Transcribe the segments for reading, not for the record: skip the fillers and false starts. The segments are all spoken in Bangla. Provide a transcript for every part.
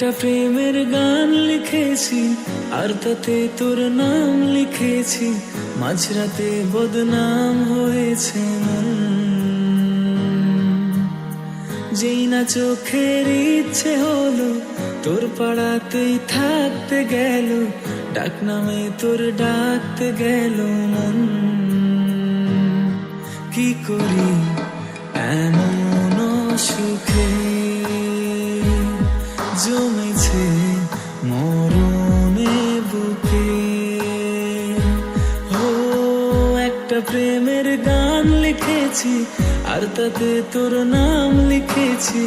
একটা প্রেমের গান লিখেছি আর তাতে তোর নাম লিখেছি, মাঝরাতে বদনাম হয়েছে মন। যেই না চোখের ইচ্ছে হলো তোর পাড়াতেই থাকতে গেল, ডাক নামে তোর ডাকতে গেল মন। কি করি এমন সুখে জমেছে মরণে বুকে। ও একটা প্রেমের গান লিখেছি আর তাতে তোর নাম লিখেছি,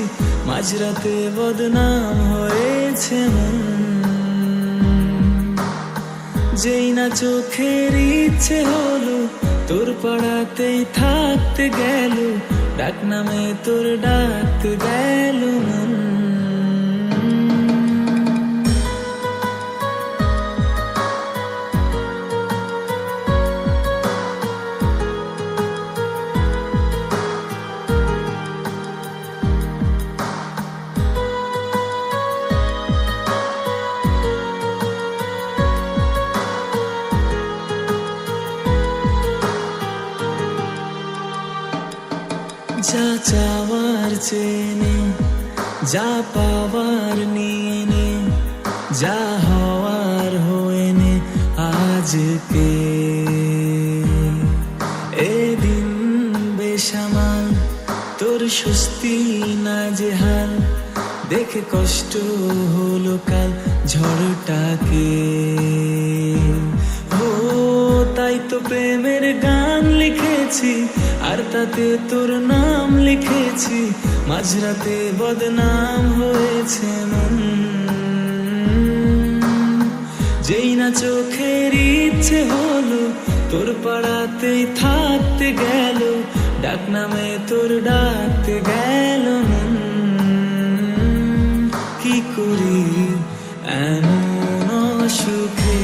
মাঝরাতে বদনাম হয়েছে মন। যেই না চোখের ইচ্ছে হলো তোর পাড়াতেই থাকতে গেল, ডাক নামে তোর ডাকতে গেল মন। যা চাওয়ার চেনে, যা পাওয়ার নিয়ে নে, যা হওয়ার হয়ে নে আজকে। এদিন বেসামাল তোর স্বস্তি না জেহাল, দেখে কষ্ট হলো কাল ঝড়টাকে। ও তাই তো প্রেমের গান লিখেছি আর তাতে তোর নাম লিখেছি, মাঝরাতে বদনাম হয়েছে মন। যেই না চোখের ইচ্ছে হলো তোর পাড়াতেই থাকতে গেল, ডাক নামে তোর ডাকতে গেল মন। কি করি এমন সুখে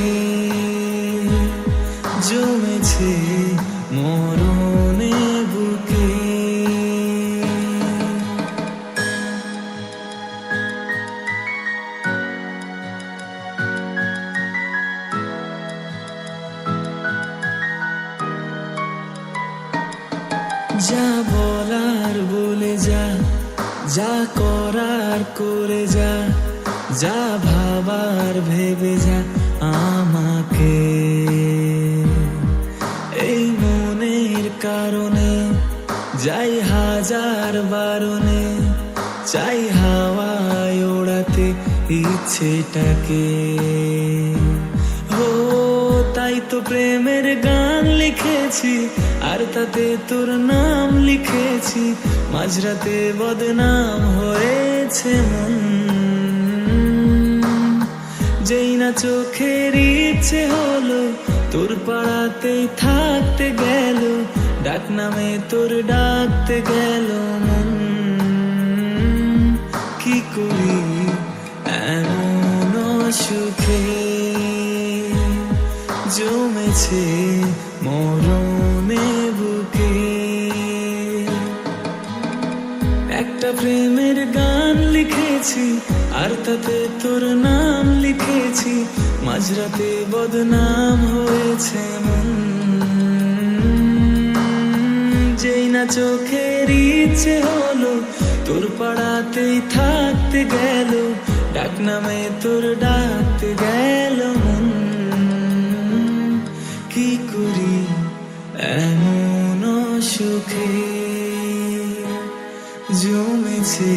জমেছে মরণে বুকে। যা বলার বলে যা, যা করার করে যা, যা ভাবার ভেবে যা আমাকে। এই মনের কারণে যাই হাজার বারণে, চাই হাওয়ায় ওড়াতে ইচ্ছেটাকে। ও তাই তো প্রেমের গান লিখেছি আর তাতে তোর নাম লিখেছি, মাঝরাতে বদনাম হয়েছে মন। যেই না চোখের ইচ্ছে হলো তোর পাড়াতেই থাকতে গেল, ডাক নামে তোর ডাকতে গেল মন। কি করি এমন সুখে জমেছে মরণে বুকে। একটা প্রেমের গান লিখেছি আর তাতে তোর নাম লিখেছি, মাঝরাতে বদনাম হয়েছে মন। যেই না চোখের ইচ্ছে হলো তোর পাড়াতেই থাকতে গেল, ডাক নামে তোর ডাকতে গেল মন। কি করি এমন সুখে জমেছে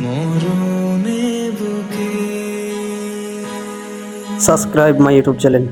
মরণে বুকে। Subscribe my YouTube channel.